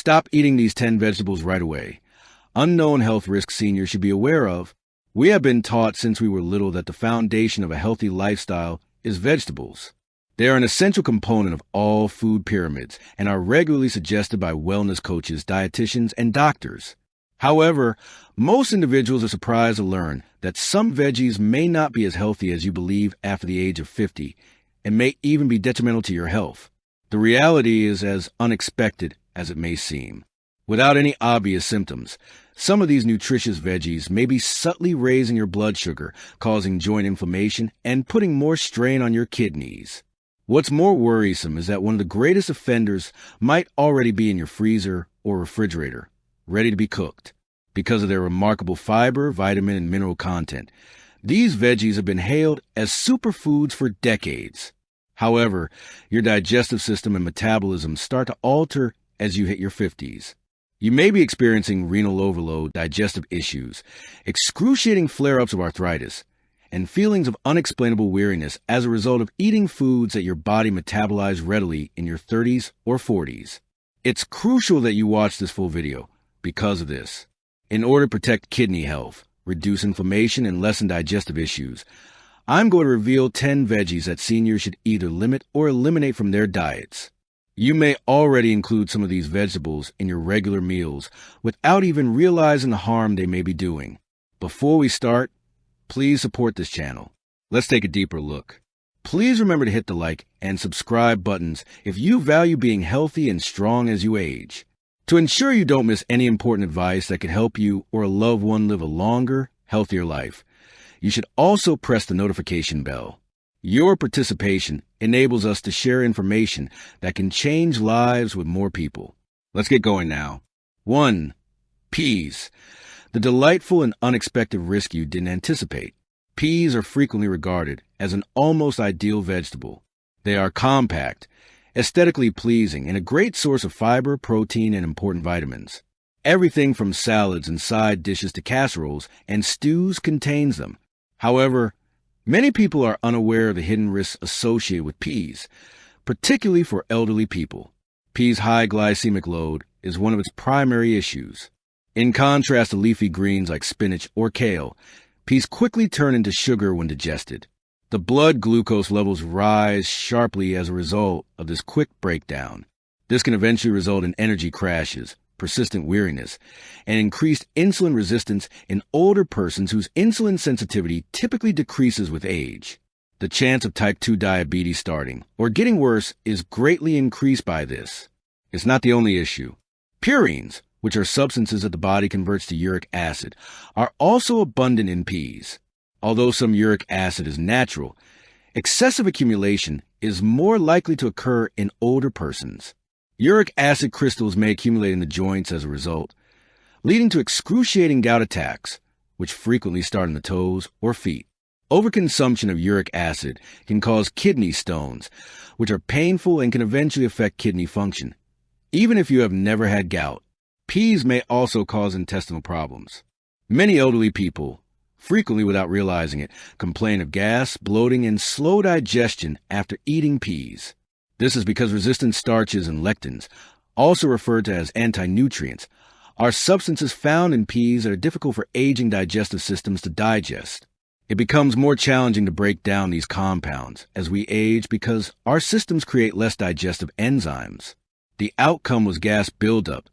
Stop eating these 10 vegetables right away. Unknown health risks seniors should be aware of. We have been taught since we were little that the foundation of a healthy lifestyle is vegetables. They are an essential component of all food pyramids and are regularly suggested by wellness coaches, dietitians, and doctors. However, most individuals are surprised to learn that some veggies may not be as healthy as you believe after the age of 50 and may even be detrimental to your health. The reality is as unexpected as it may seem. Without any obvious symptoms, some of these nutritious veggies may be subtly raising your blood sugar, causing joint inflammation, and putting more strain on your kidneys. What's more worrisome is that one of the greatest offenders might already be in your freezer or refrigerator, ready to be cooked. Because of their remarkable fiber, vitamin, and mineral content, these veggies have been hailed as superfoods for decades. However, your digestive system and metabolism start to alter as you hit your 50s. You may be experiencing renal overload, digestive issues, excruciating flare-ups of arthritis, and feelings of unexplainable weariness as a result of eating foods that your body metabolizes readily in your 30s or 40s. It's crucial that you watch this full video because of this. In order to protect kidney health, reduce inflammation, and lessen digestive issues, I'm going to reveal 10 veggies that seniors should either limit or eliminate from their diets. You may already include some of these vegetables in your regular meals without even realizing the harm they may be doing. Before we start, please support this channel. Let's take a deeper look. Please remember to hit the like and subscribe buttons if you value being healthy and strong as you age. To ensure you don't miss any important advice that could help you or a loved one live a longer, healthier life, you should also press the notification bell. Your participation enables us to share information that can change lives with more people. Let's get going now. 1. Peas. The delightful and unexpected risk you didn't anticipate. Peas are frequently regarded as an almost ideal vegetable. They are compact, aesthetically pleasing, and a great source of fiber, protein, and important vitamins. Everything from salads and side dishes to casseroles and stews contains them. However, many people are unaware of the hidden risks associated with peas, particularly for elderly people. Peas' high glycemic load is one of its primary issues. In contrast to leafy greens like spinach or kale, peas quickly turn into sugar when digested. The blood glucose levels rise sharply as a result of this quick breakdown. This can eventually result in energy crashes, persistent weariness, and increased insulin resistance in older persons whose insulin sensitivity typically decreases with age. The chance of type 2 diabetes starting or getting worse is greatly increased by this. It's not the only issue. Purines, which are substances that the body converts to uric acid, are also abundant in peas. Although some uric acid is natural, excessive accumulation is more likely to occur in older persons. Uric acid crystals may accumulate in the joints as a result, leading to excruciating gout attacks, which frequently start in the toes or feet. Overconsumption of uric acid can cause kidney stones, which are painful and can eventually affect kidney function. Even if you have never had gout, peas may also cause intestinal problems. Many elderly people, frequently without realizing it, complain of gas, bloating, and slow digestion after eating peas. This is because resistant starches and lectins, also referred to as anti-nutrients, are substances found in peas that are difficult for aging digestive systems to digest. It becomes more challenging to break down these compounds as we age because our systems create less digestive enzymes. The outcome was gas buildup,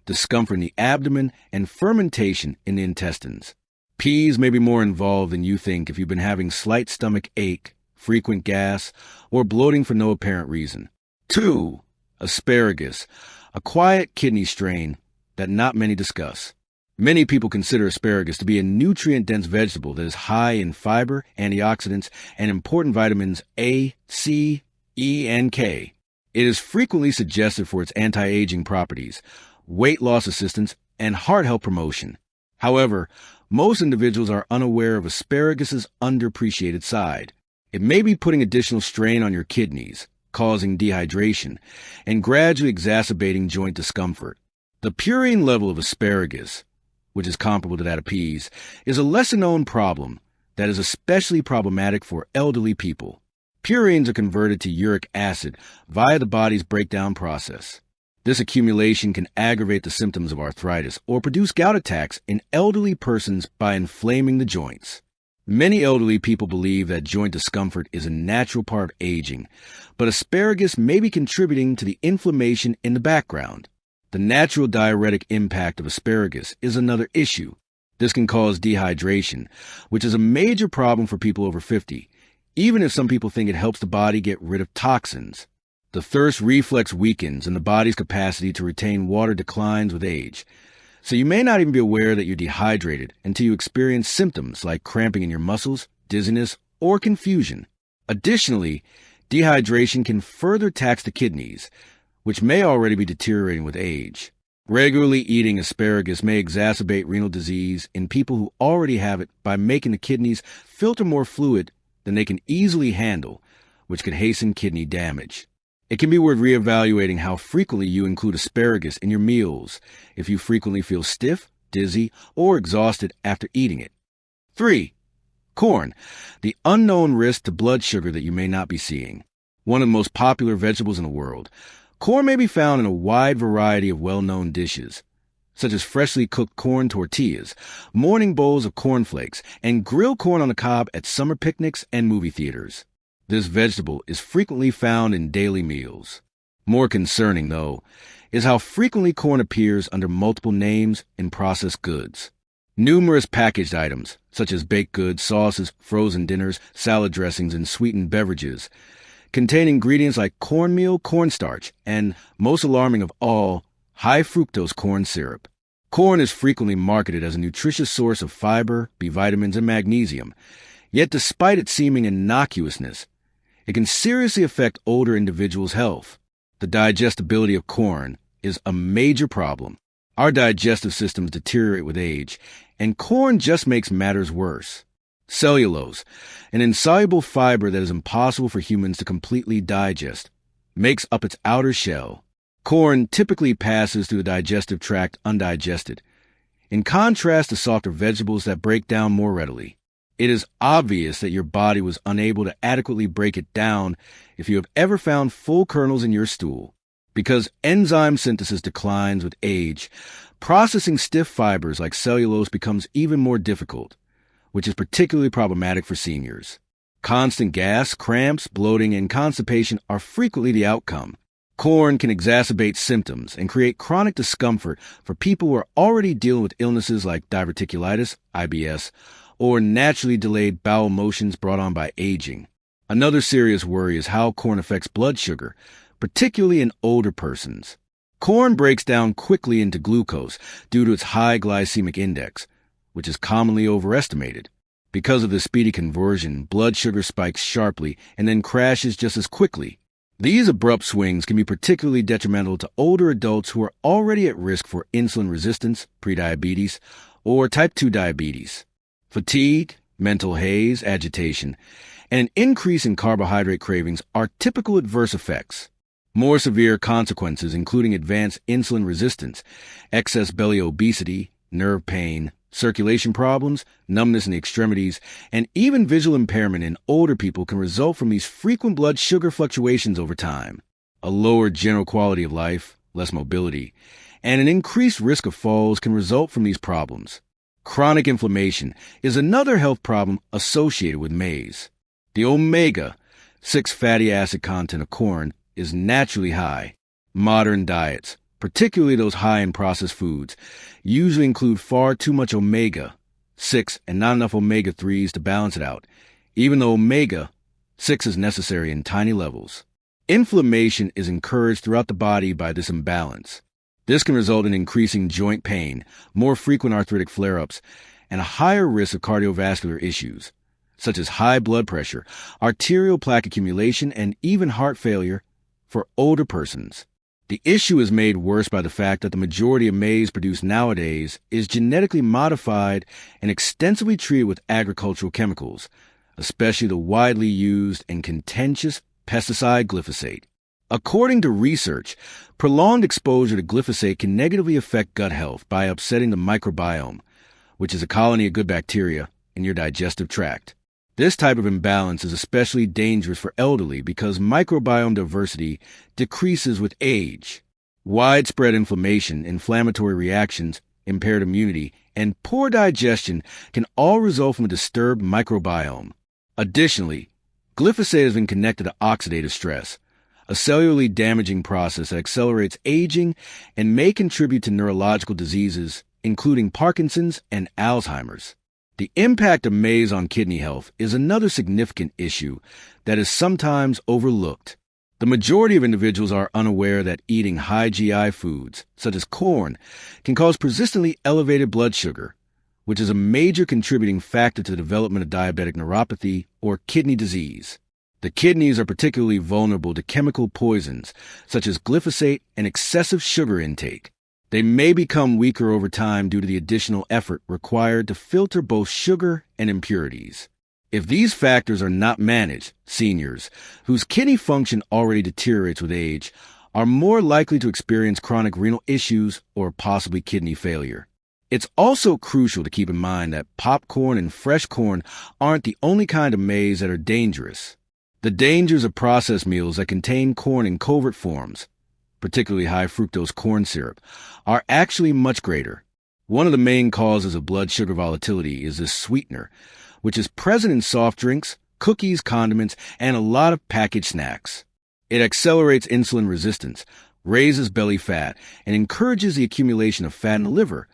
discomfort in the abdomen, and fermentation in the intestines. Peas may be more involved than you think if you've been having slight stomach ache, frequent gas, or bloating for no apparent reason. 2. Asparagus, a quiet kidney strain that not many discuss. Many people consider asparagus to be a nutrient-dense vegetable that is high in fiber, antioxidants, and important vitamins A, C, E, and K. It is frequently suggested for its anti-aging properties, weight loss assistance, and heart health promotion. However, most individuals are unaware of asparagus' underappreciated side. It may be putting additional strain on your kidneys, causing dehydration, and gradually exacerbating joint discomfort. The purine level of asparagus, which is comparable to that of peas, is a lesser-known problem that is especially problematic for elderly people. Purines are converted to uric acid via the body's breakdown process. This accumulation can aggravate the symptoms of arthritis or produce gout attacks in elderly persons by inflaming the joints. Many elderly people believe that joint discomfort is a natural part of aging, but asparagus may be contributing to the inflammation in the background. The natural diuretic impact of asparagus is another issue. This can cause dehydration, which is a major problem for people over 50, even if some people think it helps the body get rid of toxins. The thirst reflex weakens and the body's capacity to retain water declines with age. So you may not even be aware that you're dehydrated until you experience symptoms like cramping in your muscles, dizziness, or confusion. Additionally, dehydration can further tax the kidneys, which may already be deteriorating with age. Regularly eating asparagus may exacerbate renal disease in people who already have it by making the kidneys filter more fluid than they can easily handle, which could hasten kidney damage. It can be worth reevaluating how frequently you include asparagus in your meals if you frequently feel stiff, dizzy, or exhausted after eating it. 3. Corn, the unknown risk to blood sugar that you may not be seeing. One of the most popular vegetables in the world, corn may be found in a wide variety of well-known dishes, such as freshly cooked corn tortillas, morning bowls of cornflakes, and grilled corn on the cob at summer picnics and movie theaters. This vegetable is frequently found in daily meals. More concerning, though, is how frequently corn appears under multiple names in processed goods. Numerous packaged items, such as baked goods, sauces, frozen dinners, salad dressings, and sweetened beverages, contain ingredients like cornmeal, cornstarch, and, most alarming of all, high fructose corn syrup. Corn is frequently marketed as a nutritious source of fiber, B vitamins, and magnesium. Yet despite its seeming innocuousness, it can seriously affect older individuals' health. The digestibility of corn is a major problem. Our digestive systems deteriorate with age, and corn just makes matters worse. Cellulose, an insoluble fiber that is impossible for humans to completely digest, makes up its outer shell. Corn typically passes through the digestive tract undigested, in contrast to softer vegetables that break down more readily. It is obvious that your body was unable to adequately break it down if you have ever found full kernels in your stool. Because enzyme synthesis declines with age, processing stiff fibers like cellulose becomes even more difficult, which is particularly problematic for seniors. Constant gas, cramps, bloating, and constipation are frequently the outcome. Corn can exacerbate symptoms and create chronic discomfort for people who are already dealing with illnesses like diverticulitis, IBS, or naturally delayed bowel motions brought on by aging. Another serious worry is how corn affects blood sugar, particularly in older persons. Corn breaks down quickly into glucose due to its high glycemic index, which is commonly overestimated. Because of the speedy conversion, blood sugar spikes sharply and then crashes just as quickly. These abrupt swings can be particularly detrimental to older adults who are already at risk for insulin resistance, prediabetes, or type 2 diabetes. Fatigue, mental haze, agitation, and an increase in carbohydrate cravings are typical adverse effects. More severe consequences, including advanced insulin resistance, excess belly obesity, nerve pain, circulation problems, numbness in the extremities, and even visual impairment in older people can result from these frequent blood sugar fluctuations over time. A lower general quality of life, less mobility, and an increased risk of falls can result from these problems. Chronic inflammation is another health problem associated with maize. The omega-6 fatty acid content of corn is naturally high. Modern diets, particularly those high in processed foods, usually include far too much omega-6 and not enough omega-3s to balance it out, even though omega-6 is necessary in tiny levels. Inflammation is encouraged throughout the body by this imbalance. This can result in increasing joint pain, more frequent arthritic flare-ups, and a higher risk of cardiovascular issues, such as high blood pressure, arterial plaque accumulation, and even heart failure for older persons. The issue is made worse by the fact that the majority of maize produced nowadays is genetically modified and extensively treated with agricultural chemicals, especially the widely used and contentious pesticide glyphosate. According to research, prolonged exposure to glyphosate can negatively affect gut health by upsetting the microbiome, which is a colony of good bacteria in your digestive tract. This type of imbalance is especially dangerous for elderly because microbiome diversity decreases with age. Widespread inflammation, inflammatory reactions, impaired immunity, and poor digestion can all result from a disturbed microbiome. Additionally, glyphosate has been connected to oxidative stress, a cellularly damaging process that accelerates aging and may contribute to neurological diseases, including Parkinson's and Alzheimer's. The impact of maize on kidney health is another significant issue that is sometimes overlooked. The majority of individuals are unaware that eating high GI foods, such as corn, can cause persistently elevated blood sugar, which is a major contributing factor to the development of diabetic neuropathy or kidney disease. The kidneys are particularly vulnerable to chemical poisons, such as glyphosate and excessive sugar intake. They may become weaker over time due to the additional effort required to filter both sugar and impurities. If these factors are not managed, seniors, whose kidney function already deteriorates with age, are more likely to experience chronic renal issues or possibly kidney failure. It's also crucial to keep in mind that popcorn and fresh corn aren't the only kind of maize that are dangerous. The dangers of processed meals that contain corn in covert forms, particularly high fructose corn syrup, are actually much greater. One of the main causes of blood sugar volatility is this sweetener, which is present in soft drinks, cookies, condiments, and a lot of packaged snacks. It accelerates insulin resistance, raises belly fat, and encourages the accumulation of fat in the liver,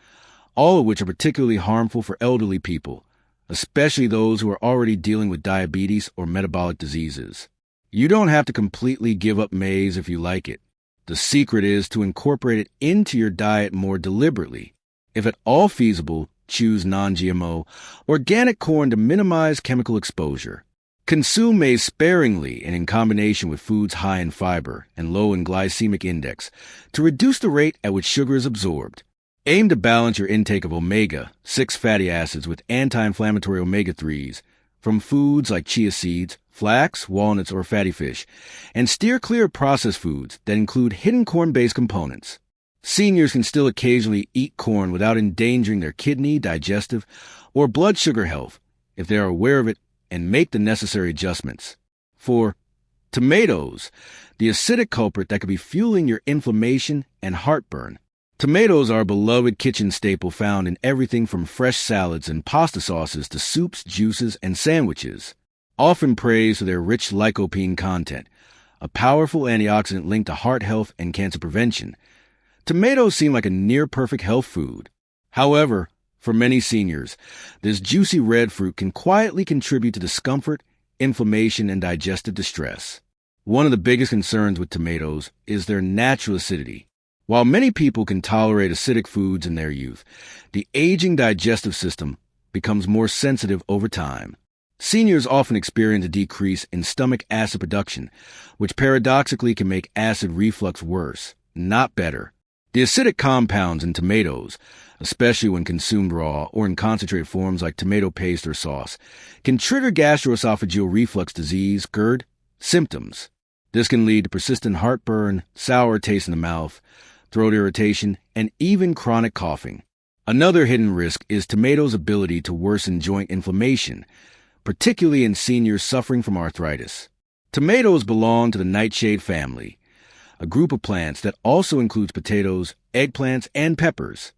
all of which are particularly harmful for elderly people, especially those who are already dealing with diabetes or metabolic diseases. You don't have to completely give up maize if you like it. The secret is to incorporate it into your diet more deliberately. If at all feasible, choose non-GMO, organic corn to minimize chemical exposure. Consume maize sparingly and in combination with foods high in fiber and low in glycemic index to reduce the rate at which sugar is absorbed. Aim to balance your intake of omega-6 fatty acids with anti-inflammatory omega-3s from foods like chia seeds, flax, walnuts, or fatty fish, and steer clear of processed foods that include hidden corn-based components. Seniors can still occasionally eat corn without endangering their kidney, digestive, or blood sugar health if they are aware of it and make the necessary adjustments. For tomatoes, the acidic culprit that could be fueling your inflammation and heartburn. Tomatoes are a beloved kitchen staple found in everything from fresh salads and pasta sauces to soups, juices, and sandwiches. Often praised for their rich lycopene content, a powerful antioxidant linked to heart health and cancer prevention, tomatoes seem like a near-perfect health food. However, for many seniors, this juicy red fruit can quietly contribute to discomfort, inflammation, and digestive distress. One of the biggest concerns with tomatoes is their natural acidity. While many people can tolerate acidic foods in their youth, the aging digestive system becomes more sensitive over time. Seniors often experience a decrease in stomach acid production, which paradoxically can make acid reflux worse, not better. The acidic compounds in tomatoes, especially when consumed raw or in concentrated forms like tomato paste or sauce, can trigger gastroesophageal reflux disease, GERD, symptoms. This can lead to persistent heartburn, sour taste in the mouth, throat irritation, and even chronic coughing. Another hidden risk is tomatoes' ability to worsen joint inflammation, particularly in seniors suffering from arthritis. Tomatoes belong to the Nightshade family, a group of plants that also includes potatoes, eggplants, and peppers.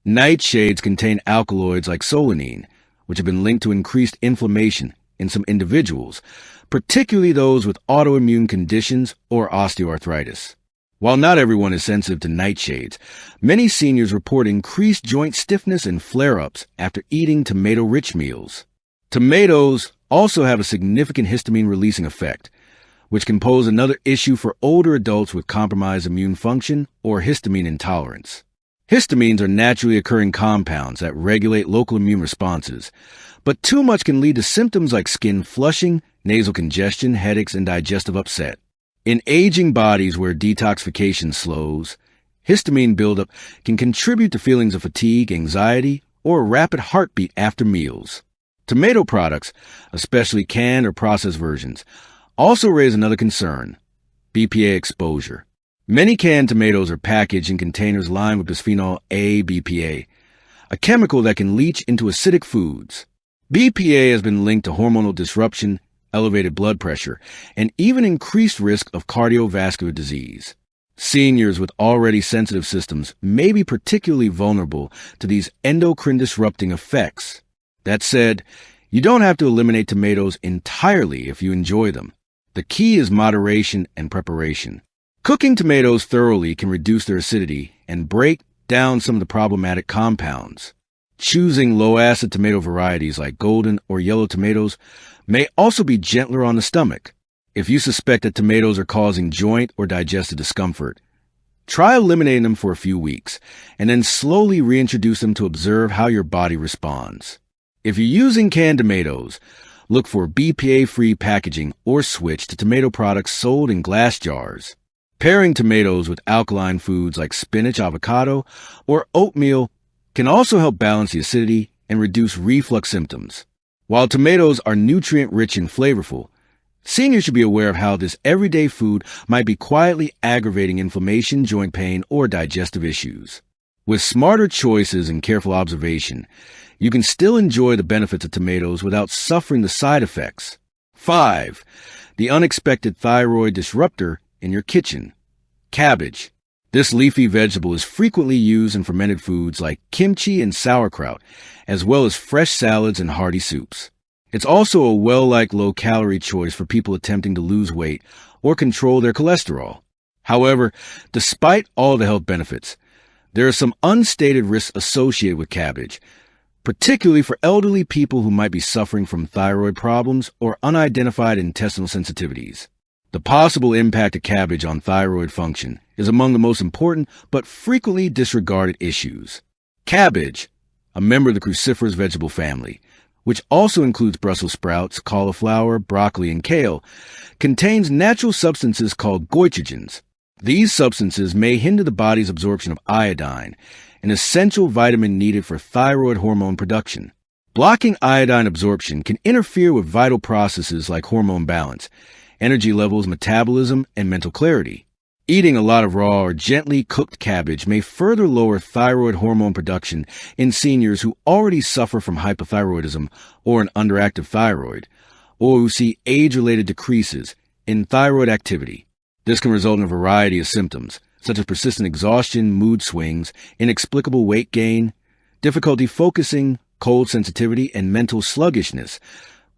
Nightshades contain alkaloids like solanine, which have been linked to increased inflammation in some individuals, particularly those with autoimmune conditions or osteoarthritis. While not everyone is sensitive to nightshades, many seniors report increased joint stiffness and flare-ups after eating tomato-rich meals. Tomatoes also have a significant histamine-releasing effect, which can pose another issue for older adults with compromised immune function or histamine intolerance. Histamines are naturally occurring compounds that regulate local immune responses, but too much can lead to symptoms like skin flushing, nasal congestion, headaches, and digestive upset. In aging bodies where detoxification slows, histamine buildup can contribute to feelings of fatigue, anxiety, or a rapid heartbeat after meals. Tomato products, especially canned or processed versions, also raise another concern: BPA exposure. Many canned tomatoes are packaged in containers lined with bisphenol A BPA, a chemical that can leach into acidic foods. BPA has been linked to hormonal disruption, elevated blood pressure, and even increased risk of cardiovascular disease. Seniors with already sensitive systems may be particularly vulnerable to these endocrine disrupting effects. That said, you don't have to eliminate tomatoes entirely if you enjoy them. The key is moderation and preparation. Cooking tomatoes thoroughly can reduce their acidity and break down some of the problematic compounds. Choosing low-acid tomato varieties like golden or yellow tomatoes may also be gentler on the stomach. If you suspect that tomatoes are causing joint or digestive discomfort, try eliminating them for a few weeks and then slowly reintroduce them to observe how your body responds. If you're using canned tomatoes, look for BPA-free packaging or switch to tomato products sold in glass jars. Pairing tomatoes with alkaline foods like spinach, avocado, or oatmeal can also help balance the acidity and reduce reflux symptoms. While tomatoes are nutrient-rich and flavorful, seniors should be aware of how this everyday food might be quietly aggravating inflammation, joint pain, or digestive issues. With smarter choices and careful observation, you can still enjoy the benefits of tomatoes without suffering the side effects. 5. The unexpected thyroid disruptor in your kitchen. Cabbage. This leafy vegetable is frequently used in fermented foods like kimchi and sauerkraut, as well as fresh salads and hearty soups. It's also a well-liked low-calorie choice for people attempting to lose weight or control their cholesterol. However, despite all the health benefits, there are some unstated risks associated with cabbage, particularly for elderly people who might be suffering from thyroid problems or unidentified intestinal sensitivities. The possible impact of cabbage on thyroid function is among the most important but frequently disregarded issues. Cabbage, a member of the cruciferous vegetable family, which also includes Brussels sprouts, cauliflower, broccoli, and kale, contains natural substances called goitrogens. These substances may hinder the body's absorption of iodine, an essential vitamin needed for thyroid hormone production. Blocking iodine absorption can interfere with vital processes like hormone balance, energy levels, metabolism, and mental clarity. Eating a lot of raw or gently cooked cabbage may further lower thyroid hormone production in seniors who already suffer from hypothyroidism or an underactive thyroid, or who see age-related decreases in thyroid activity. This can result in a variety of symptoms, such as persistent exhaustion, mood swings, inexplicable weight gain, difficulty focusing, cold sensitivity, and mental sluggishness,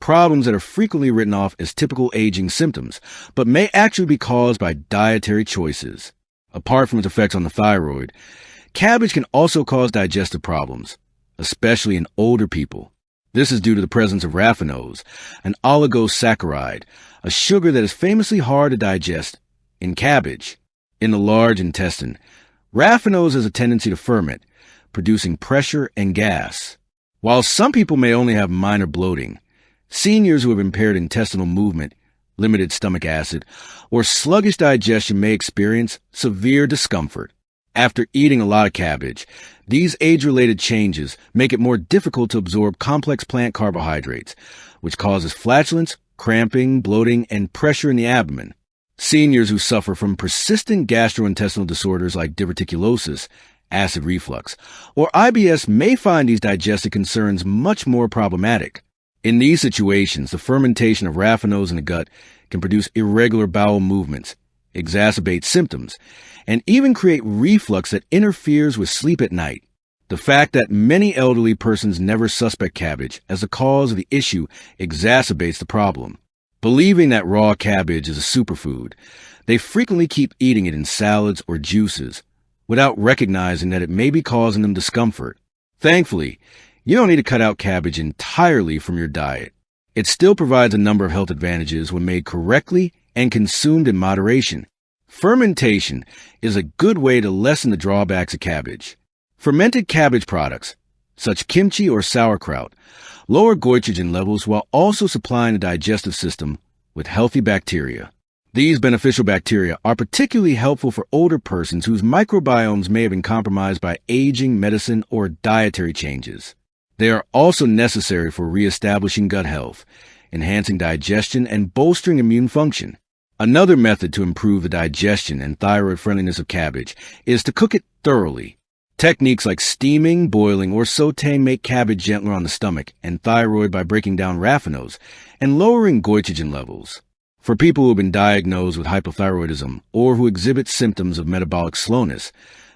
problems that are frequently written off as typical aging symptoms, but may actually be caused by dietary choices. Apart from its effects on the thyroid, cabbage can also cause digestive problems, especially in older people. This is due to the presence of raffinose, an oligosaccharide, a sugar that is famously hard to digest, in cabbage. In the large intestine, raffinose has a tendency to ferment, producing pressure and gas. While some people may only have minor bloating, seniors who have impaired intestinal movement, limited stomach acid, or sluggish digestion may experience severe discomfort. After eating a lot of cabbage, these age-related changes make it more difficult to absorb complex plant carbohydrates, which causes flatulence, cramping, bloating, and pressure in the abdomen. Seniors who suffer from persistent gastrointestinal disorders like diverticulosis, acid reflux, or IBS may find these digestive concerns much more problematic. In these situations, the fermentation of raffinose in the gut can produce irregular bowel movements, exacerbate symptoms, and even create reflux that interferes with sleep at night. The fact that many elderly persons never suspect cabbage as the cause of the issue exacerbates the problem. Believing that raw cabbage is a superfood, they frequently keep eating it in salads or juices, without recognizing that it may be causing them discomfort. Thankfully, you don't need to cut out cabbage entirely from your diet. It still provides a number of health advantages when made correctly and consumed in moderation. Fermentation is a good way to lessen the drawbacks of cabbage. Fermented cabbage products, such kimchi or sauerkraut, lower goitrogen levels while also supplying the digestive system with healthy bacteria. These beneficial bacteria are particularly helpful for older persons whose microbiomes may have been compromised by aging, medicine, or dietary changes. They are also necessary for reestablishing gut health, enhancing digestion, and bolstering immune function. Another method to improve the digestion and thyroid friendliness of cabbage is to cook it thoroughly. Techniques like steaming, boiling, or sautéing make cabbage gentler on the stomach and thyroid by breaking down raffinose and lowering goitrogen levels. For people who have been diagnosed with hypothyroidism or who exhibit symptoms of metabolic slowness,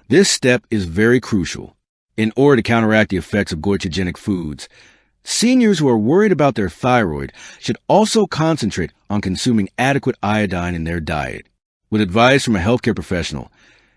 this step is very crucial. In order to counteract the effects of goitrogenic foods, seniors who are worried about their thyroid should also concentrate on consuming adequate iodine in their diet. With advice from a healthcare professional,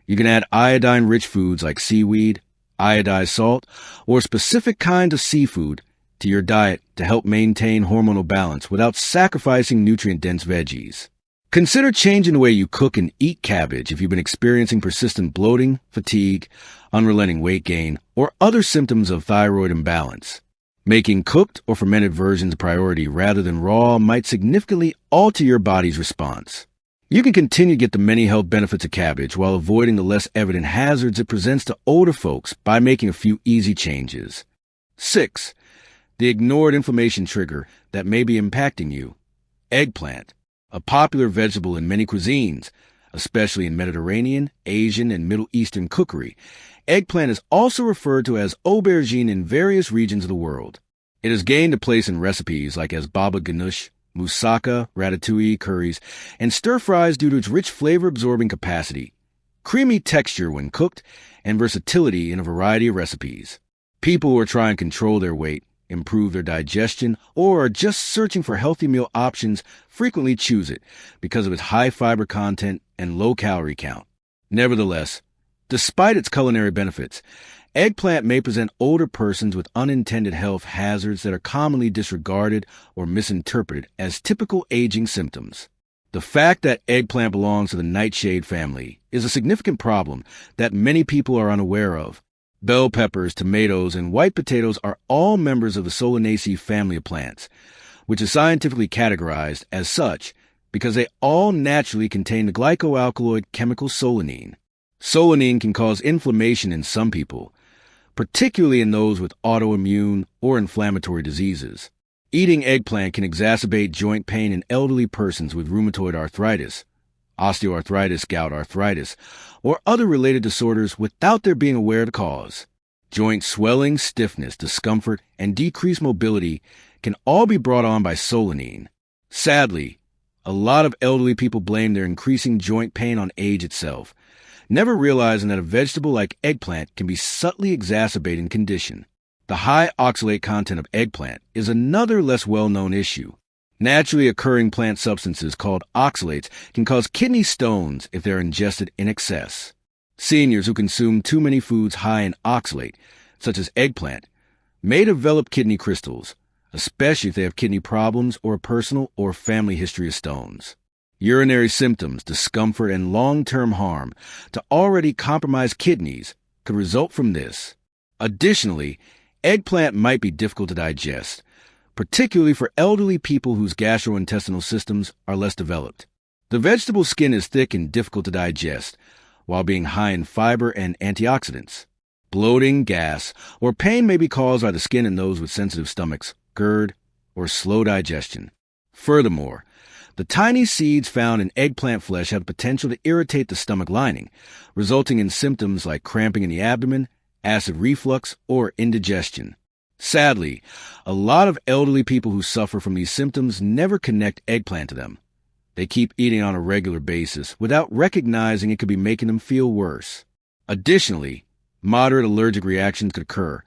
you can add iodine-rich foods like seaweed, iodized salt, or specific kinds of seafood to your diet to help maintain hormonal balance without sacrificing nutrient-dense veggies. Consider changing the way you cook and eat cabbage if you've been experiencing persistent bloating, fatigue, unrelenting weight gain, or other symptoms of thyroid imbalance. Making cooked or fermented versions a priority rather than raw might significantly alter your body's response. You can continue to get the many health benefits of cabbage while avoiding the less evident hazards it presents to older folks by making a few easy changes. 6. The ignored inflammation trigger that may be impacting you. Eggplant, a popular vegetable in many cuisines, especially in Mediterranean, Asian, and Middle Eastern cookery. Eggplant is also referred to as aubergine in various regions of the world. It has gained a place in recipes like as baba ganoush, moussaka, ratatouille, curries, and stir-fries due to its rich flavor-absorbing capacity, creamy texture when cooked, and versatility in a variety of recipes. People who are trying to control their weight, improve their digestion, or are just searching for healthy meal options frequently choose it because of its high fiber content and low calorie count. Nevertheless, despite its culinary benefits, eggplant may present older persons with unintended health hazards that are commonly disregarded or misinterpreted as typical aging symptoms. The fact that eggplant belongs to the Nightshade family is a significant problem that many people are unaware of. Bell peppers, tomatoes, and white potatoes are all members of the Solanaceae family of plants, which is scientifically categorized as such because they all naturally contain the glycoalkaloid chemical solanine. Solanine can cause inflammation in some people, particularly in those with autoimmune or inflammatory diseases. Eating eggplant can exacerbate joint pain in elderly persons with rheumatoid arthritis, osteoarthritis, gout arthritis, or other related disorders without their being aware of the cause. Joint swelling, stiffness, discomfort, and decreased mobility can all be brought on by solanine. Sadly, a lot of elderly people blame their increasing joint pain on age itself, never realizing that a vegetable like eggplant can be subtly exacerbating the condition. The high oxalate content of eggplant is another less well-known issue. Naturally occurring plant substances called oxalates can cause kidney stones if they're ingested in excess. Seniors who consume too many foods high in oxalate, such as eggplant, may develop kidney crystals, especially if they have kidney problems or a personal or family history of stones. Urinary symptoms, discomfort, and long-term harm to already compromised kidneys could result from this. Additionally, eggplant might be difficult to digest, particularly for elderly people whose gastrointestinal systems are less developed. The vegetable skin is thick and difficult to digest, while being high in fiber and antioxidants. Bloating, gas, or pain may be caused by the skin in those with sensitive stomachs, GERD, or slow digestion. Furthermore, the tiny seeds found in eggplant flesh have the potential to irritate the stomach lining, resulting in symptoms like cramping in the abdomen, acid reflux, or indigestion. Sadly, a lot of elderly people who suffer from these symptoms never connect eggplant to them. They keep eating on a regular basis without recognizing it could be making them feel worse. Additionally, moderate allergic reactions could occur,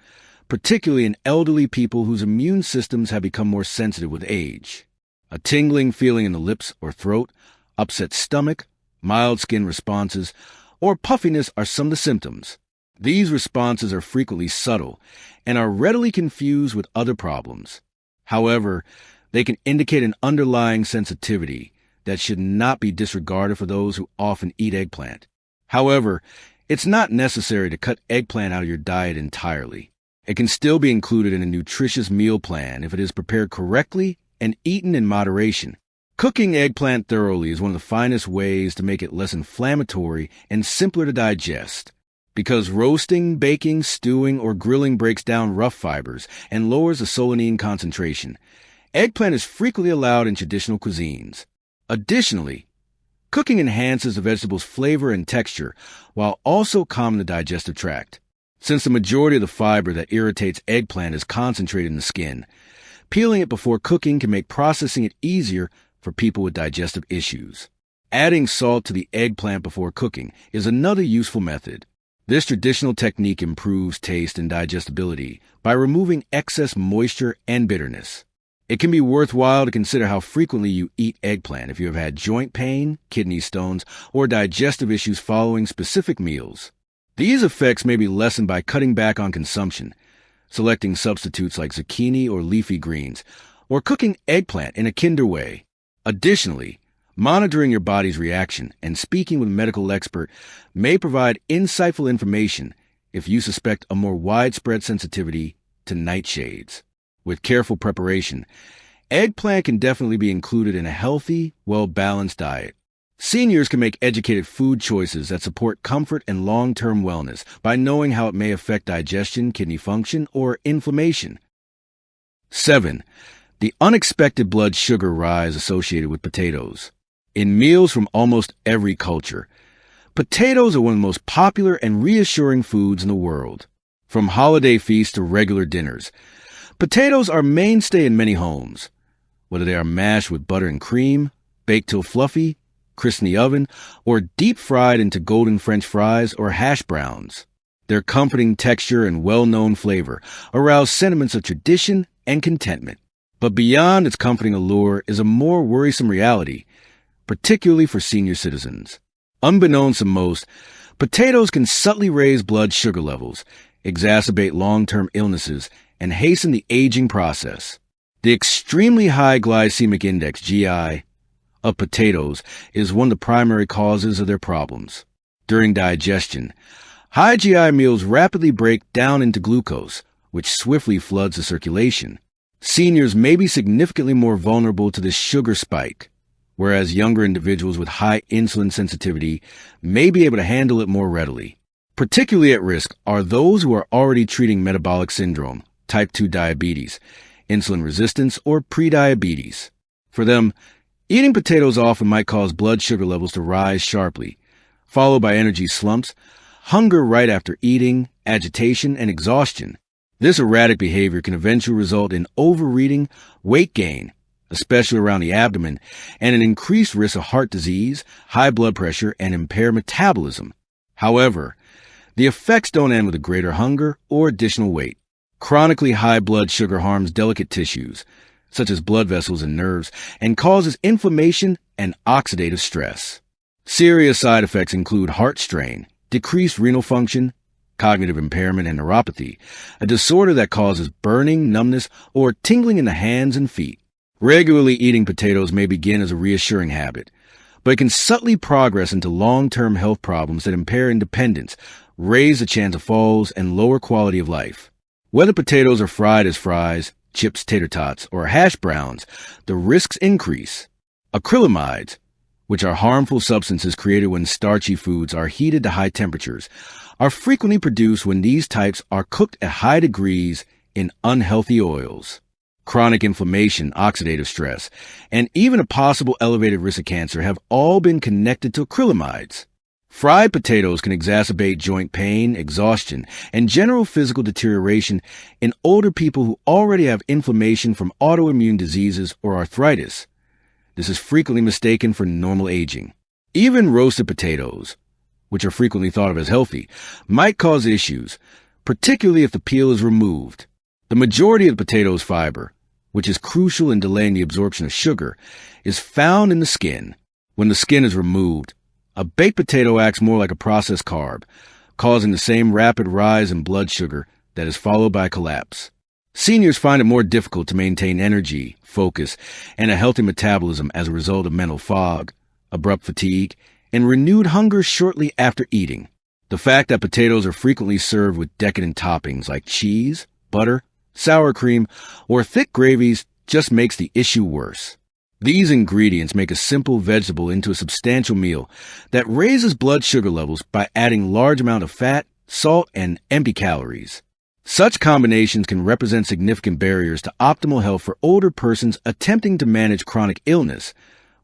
particularly in elderly people whose immune systems have become more sensitive with age. A tingling feeling in the lips or throat, upset stomach, mild skin responses, or puffiness are some of the symptoms. These responses are frequently subtle and are readily confused with other problems. However, they can indicate an underlying sensitivity that should not be disregarded for those who often eat eggplant. However, it's not necessary to cut eggplant out of your diet entirely. It can still be included in a nutritious meal plan if it is prepared correctly and eaten in moderation. Cooking eggplant thoroughly is one of the finest ways to make it less inflammatory and simpler to digest. Because roasting, baking, stewing, or grilling breaks down rough fibers and lowers the solanine concentration, eggplant is frequently allowed in traditional cuisines. Additionally, cooking enhances the vegetable's flavor and texture while also calming the digestive tract. Since the majority of the fiber that irritates eggplant is concentrated in the skin, peeling it before cooking can make processing it easier for people with digestive issues. Adding salt to the eggplant before cooking is another useful method. This traditional technique improves taste and digestibility by removing excess moisture and bitterness. It can be worthwhile to consider how frequently you eat eggplant if you have had joint pain, kidney stones, or digestive issues following specific meals. These effects may be lessened by cutting back on consumption, selecting substitutes like zucchini or leafy greens, or cooking eggplant in a kinder way. Additionally, monitoring your body's reaction and speaking with a medical expert may provide insightful information if you suspect a more widespread sensitivity to nightshades. With careful preparation, eggplant can definitely be included in a healthy, well-balanced diet. Seniors can make educated food choices that support comfort and long-term wellness by knowing how it may affect digestion, kidney function, or inflammation. 7. The unexpected blood sugar rise associated with potatoes. In meals from almost every culture, potatoes are one of the most popular and reassuring foods in the world. From holiday feasts to regular dinners, potatoes are a mainstay in many homes. Whether they are mashed with butter and cream, baked till fluffy, crisped in the oven, or deep-fried into golden French fries or hash browns, their comforting texture and well-known flavor arouse sentiments of tradition and contentment. But beyond its comforting allure is a more worrisome reality, particularly for senior citizens. Unbeknownst to most, potatoes can subtly raise blood sugar levels, exacerbate long-term illnesses, and hasten the aging process. The extremely high glycemic index, GI, of potatoes is one of the primary causes of their problems. During digestion, high GI meals rapidly break down into glucose, which swiftly floods the circulation. Seniors may be significantly more vulnerable to this sugar spike, whereas younger individuals with high insulin sensitivity may be able to handle it more readily. Particularly at risk are those who are already treating metabolic syndrome, type 2 diabetes, insulin resistance, or prediabetes. For them, eating potatoes often might cause blood sugar levels to rise sharply, followed by energy slumps, hunger right after eating, agitation, and exhaustion. This erratic behavior can eventually result in overeating, weight gain, especially around the abdomen, and an increased risk of heart disease, high blood pressure, and impaired metabolism. However, the effects don't end with a greater hunger or additional weight. Chronically high blood sugar harms delicate tissues, such as blood vessels and nerves, and causes inflammation and oxidative stress. Serious side effects include heart strain, decreased renal function, cognitive impairment, and neuropathy, a disorder that causes burning, numbness, or tingling in the hands and feet. Regularly eating potatoes may begin as a reassuring habit, but it can subtly progress into long-term health problems that impair independence, raise the chance of falls, and lower quality of life. Whether potatoes are fried as fries, chips, tater tots, or hash browns, the risks increase. Acrylamides, which are harmful substances created when starchy foods are heated to high temperatures, are frequently produced when these types are cooked at high degrees in unhealthy oils. Chronic inflammation, oxidative stress, and even a possible elevated risk of cancer have all been connected to acrylamides. Fried potatoes can exacerbate joint pain, exhaustion, and general physical deterioration in older people who already have inflammation from autoimmune diseases or arthritis. This is frequently mistaken for normal aging. Even roasted potatoes, which are frequently thought of as healthy, might cause issues, particularly if the peel is removed. The majority of the potato's fiber, which is crucial in delaying the absorption of sugar, is found in the skin. When the skin is removed, a baked potato acts more like a processed carb, causing the same rapid rise in blood sugar that is followed by collapse. Seniors find it more difficult to maintain energy, focus, and a healthy metabolism as a result of mental fog, abrupt fatigue, and renewed hunger shortly after eating. The fact that potatoes are frequently served with decadent toppings like cheese, butter, sour cream, or thick gravies just makes the issue worse. These ingredients make a simple vegetable into a substantial meal that raises blood sugar levels by adding large amount of fat, salt, and empty calories. Such combinations can represent significant barriers to optimal health for older persons attempting to manage chronic illness,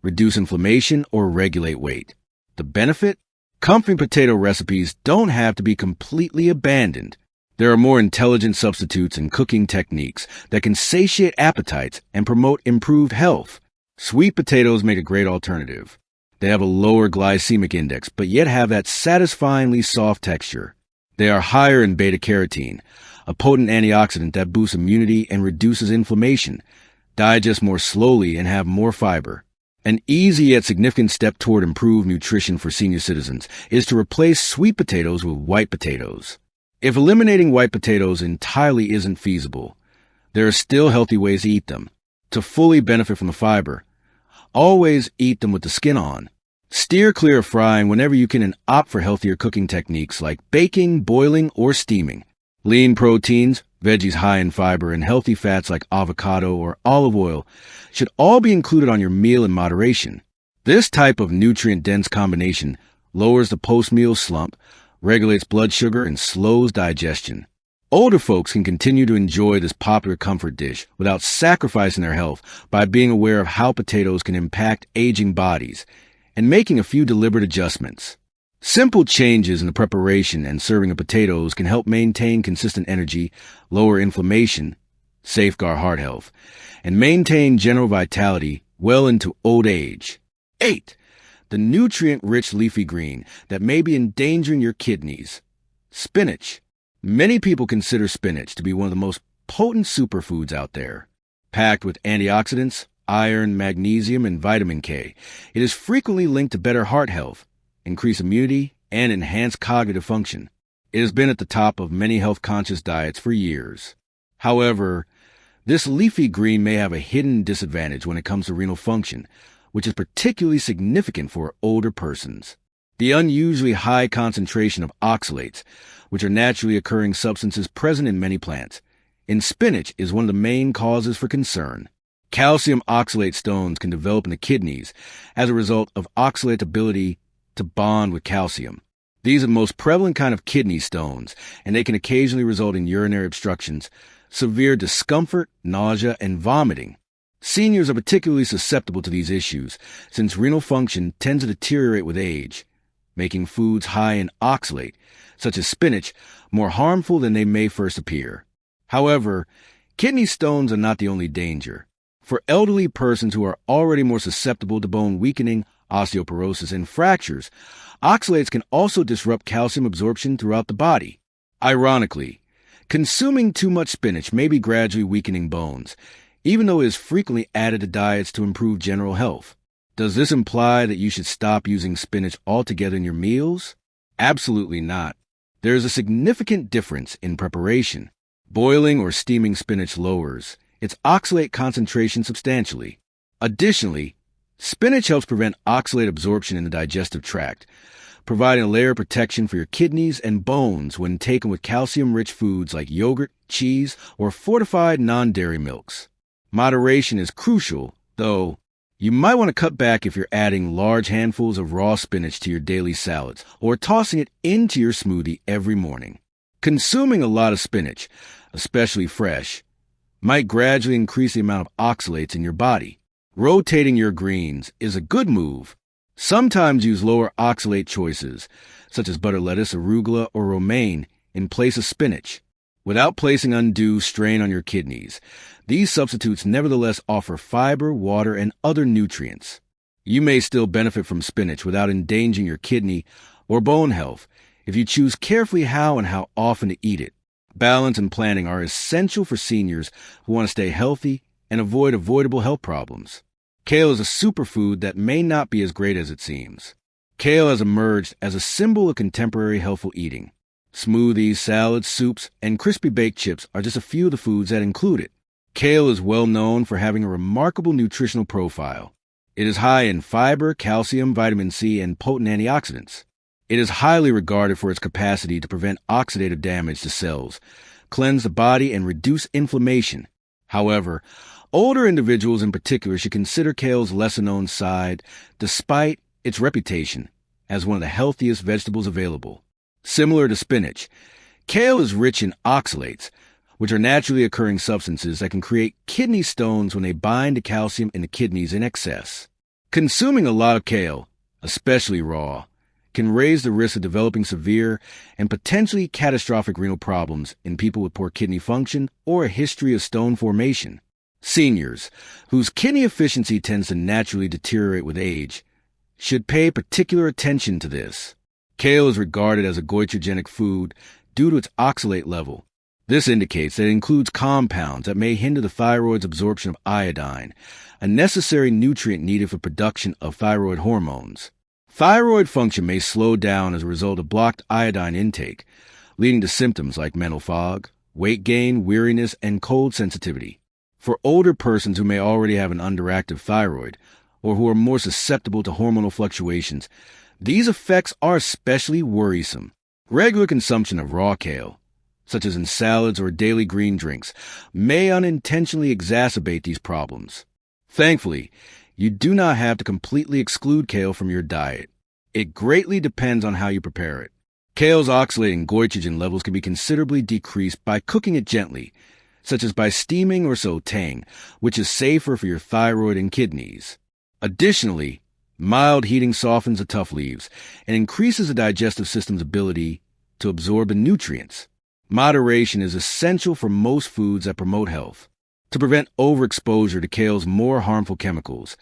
reduce inflammation, or regulate weight. The benefit? Comforting potato recipes don't have to be completely abandoned. There are more intelligent substitutes and cooking techniques that can satiate appetites and promote improved health. Sweet potatoes make a great alternative. They have a lower glycemic index, but yet have that satisfyingly soft texture. They are higher in beta-carotene, a potent antioxidant that boosts immunity and reduces inflammation, digest more slowly, and have more fiber. An easy yet significant step toward improved nutrition for senior citizens is to replace sweet potatoes with white potatoes. If eliminating white potatoes entirely isn't feasible, there are still healthy ways to eat them. To fully benefit from the fiber, always eat them with the skin on. Steer clear of frying whenever you can and opt for healthier cooking techniques like baking, boiling, or steaming. Lean proteins, veggies high in fiber, and healthy fats like avocado or olive oil should all be included on your meal in moderation. This type of nutrient-dense combination lowers the post-meal slump, regulates blood sugar, and slows digestion. Older folks can continue to enjoy this popular comfort dish without sacrificing their health by being aware of how potatoes can impact aging bodies and making a few deliberate adjustments. Simple changes in the preparation and serving of potatoes can help maintain consistent energy, lower inflammation, safeguard heart health, and maintain general vitality well into old age. 8. The nutrient-rich leafy green that may be endangering your kidneys. Spinach. Many people consider spinach to be one of the most potent superfoods out there. Packed with antioxidants, iron, magnesium, and vitamin K, it is frequently linked to better heart health, increased immunity, and enhanced cognitive function. It has been at the top of many health-conscious diets for years. However, this leafy green may have a hidden disadvantage when it comes to renal function, which is particularly significant for older persons. The unusually high concentration of oxalates, which are naturally occurring substances present in many plants, in spinach is one of the main causes for concern. Calcium oxalate stones can develop in the kidneys as a result of oxalate's ability to bond with calcium. These are the most prevalent kind of kidney stones, and they can occasionally result in urinary obstructions, severe discomfort, nausea, and vomiting. Seniors are particularly susceptible to these issues, since renal function tends to deteriorate with age, making foods high in oxalate, such as spinach, more harmful than they may first appear. However, kidney stones are not the only danger. For elderly persons who are already more susceptible to bone weakening, osteoporosis, and fractures, oxalates can also disrupt calcium absorption throughout the body. Ironically, consuming too much spinach may be gradually weakening bones, even though it is frequently added to diets to improve general health. Does this imply that you should stop using spinach altogether in your meals? Absolutely not. There is a significant difference in preparation. Boiling or steaming spinach lowers its oxalate concentration substantially. Additionally, spinach helps prevent oxalate absorption in the digestive tract, providing a layer of protection for your kidneys and bones when taken with calcium-rich foods like yogurt, cheese, or fortified non-dairy milks. Moderation is crucial, though. You might want to cut back if you're adding large handfuls of raw spinach to your daily salads or tossing it into your smoothie every morning. Consuming a lot of spinach, especially fresh, might gradually increase the amount of oxalates in your body. Rotating your greens is a good move. Sometimes use lower oxalate choices, such as butter lettuce, arugula, or romaine, in place of spinach. Without placing undue strain on your kidneys, these substitutes nevertheless offer fiber, water, and other nutrients. You may still benefit from spinach without endangering your kidney or bone health if you choose carefully how and how often to eat it. Balance and planning are essential for seniors who want to stay healthy and avoid avoidable health problems. Kale is a superfood that may not be as great as it seems. Kale has emerged as a symbol of contemporary healthful eating. Smoothies, salads, soups, and crispy baked chips are just a few of the foods that include it. Kale is well known for having a remarkable nutritional profile. It is high in fiber, calcium, vitamin C, and potent antioxidants. It is highly regarded for its capacity to prevent oxidative damage to cells, cleanse the body, and reduce inflammation. However, older individuals in particular should consider kale's lesser-known side, despite its reputation as one of the healthiest vegetables available. Similar to spinach, kale is rich in oxalates, which are naturally occurring substances that can create kidney stones when they bind to calcium in the kidneys in excess. Consuming a lot of kale, especially raw, can raise the risk of developing severe and potentially catastrophic renal problems in people with poor kidney function or a history of stone formation. Seniors, whose kidney efficiency tends to naturally deteriorate with age, should pay particular attention to this. Kale is regarded as a goitrogenic food due to its oxalate level. This indicates that it includes compounds that may hinder the thyroid's absorption of iodine, a necessary nutrient needed for production of thyroid hormones. Thyroid function may slow down as a result of blocked iodine intake, leading to symptoms like mental fog, weight gain, weariness, and cold sensitivity. For older persons who may already have an underactive thyroid, or who are more susceptible to hormonal fluctuations, these effects are especially worrisome. Regular consumption of raw kale, such as in salads or daily green drinks, may unintentionally exacerbate these problems. Thankfully, you do not have to completely exclude kale from your diet. It greatly depends on how you prepare it. Kale's oxalate and goitrogen levels can be considerably decreased by cooking it gently, such as by steaming or sautéing, which is safer for your thyroid and kidneys. Additionally, mild heating softens the tough leaves and increases the digestive system's ability to absorb the nutrients. Moderation is essential for most foods that promote health. To prevent overexposure to kale's more harmful chemicals,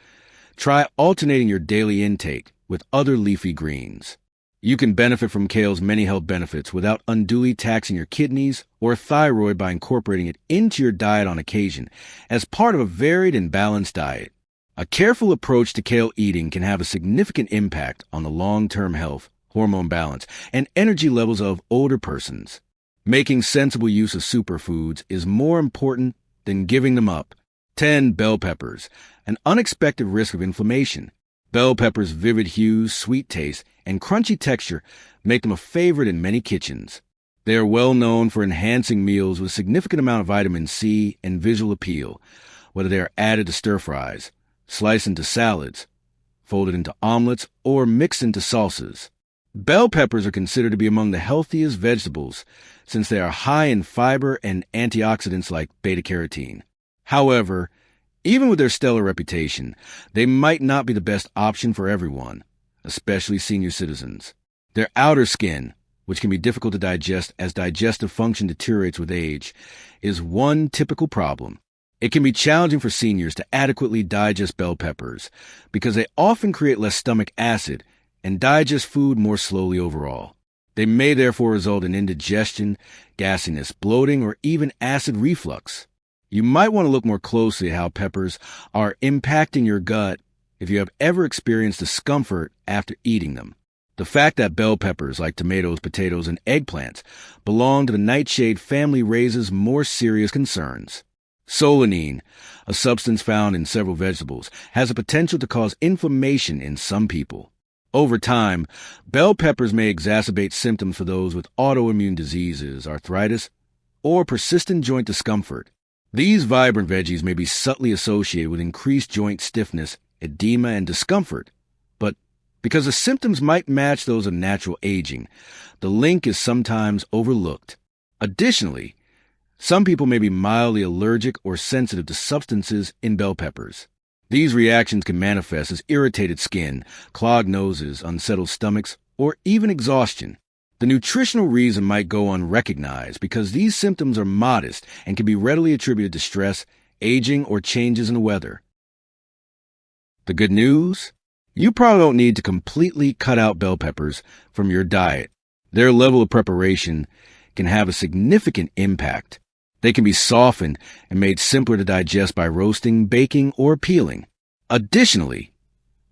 try alternating your daily intake with other leafy greens. You can benefit from kale's many health benefits without unduly taxing your kidneys or thyroid by incorporating it into your diet on occasion as part of a varied and balanced diet. A careful approach to kale eating can have a significant impact on the long-term health, hormone balance, and energy levels of older persons. Making sensible use of superfoods is more important than giving them up. 10. Bell peppers, an unexpected risk of inflammation. Bell peppers' vivid hues, sweet taste, and crunchy texture make them a favorite in many kitchens. They are well known for enhancing meals with a significant amount of vitamin C and visual appeal, whether they are added to stir-fries, sliced into salads, folded into omelets, or mixed into salsas. Bell peppers are considered to be among the healthiest vegetables since they are high in fiber and antioxidants like beta-carotene. However, even with their stellar reputation, they might not be the best option for everyone, especially senior citizens. Their outer skin, which can be difficult to digest as digestive function deteriorates with age, is one typical problem. It can be challenging for seniors to adequately digest bell peppers because they often create less stomach acid and digest food more slowly overall. They may therefore result in indigestion, gasiness, bloating, or even acid reflux. You might want to look more closely at how peppers are impacting your gut if you have ever experienced discomfort after eating them. The fact that bell peppers, like tomatoes, potatoes, and eggplants, belong to the Nightshade family raises more serious concerns. Solanine, a substance found in several vegetables, has the potential to cause inflammation in some people. Over time, bell peppers may exacerbate symptoms for those with autoimmune diseases, arthritis, or persistent joint discomfort. These vibrant veggies may be subtly associated with increased joint stiffness, edema, and discomfort, but because the symptoms might match those of natural aging, the link is sometimes overlooked. Additionally, some people may be mildly allergic or sensitive to substances in bell peppers. These reactions can manifest as irritated skin, clogged noses, unsettled stomachs, or even exhaustion. The nutritional reason might go unrecognized because these symptoms are modest and can be readily attributed to stress, aging, or changes in the weather. The good news? You probably don't need to completely cut out bell peppers from your diet. Their level of preparation can have a significant impact. They can be softened and made simpler to digest by roasting, baking, or peeling. Additionally,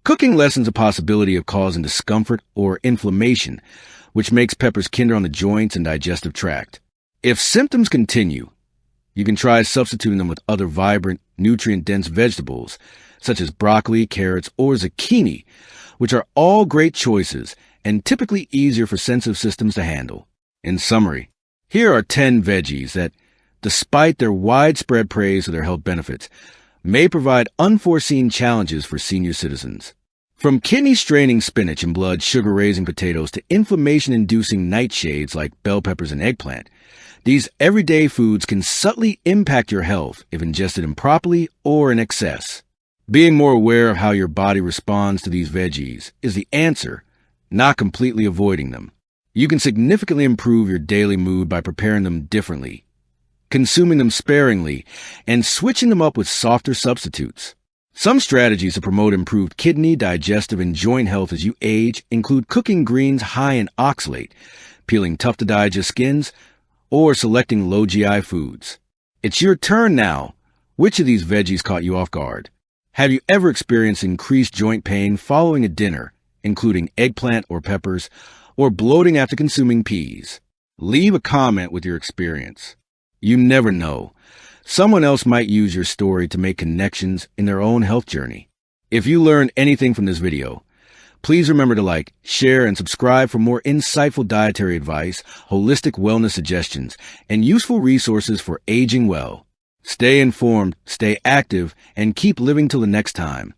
cooking lessens the possibility of causing discomfort or inflammation, which makes peppers kinder on the joints and digestive tract. If symptoms continue, you can try substituting them with other vibrant, nutrient-dense vegetables, such as broccoli, carrots, or zucchini, which are all great choices and typically easier for sensitive systems to handle. In summary, here are 10 veggies that, despite their widespread praise for their health benefits, may provide unforeseen challenges for senior citizens. From kidney-straining spinach and blood sugar-raising potatoes to inflammation-inducing nightshades like bell peppers and eggplant, these everyday foods can subtly impact your health if ingested improperly or in excess. Being more aware of how your body responds to these veggies is the answer, not completely avoiding them. You can significantly improve your daily mood by preparing them differently. consuming them sparingly, and switching them up with softer substitutes. Some strategies to promote improved kidney, digestive, and joint health as you age include cooking greens high in oxalate, peeling tough-to-digest skins, or selecting low GI foods. It's your turn now. Which of these veggies caught you off guard? Have you ever experienced increased joint pain following a dinner, including eggplant or peppers, or bloating after consuming peas? Leave a comment with your experience. You never know. Someone else might use your story to make connections in their own health journey. If you learned anything from this video, please remember to like, share, and subscribe for more insightful dietary advice, holistic wellness suggestions, and useful resources for aging well. Stay informed, stay active, and keep living till the next time.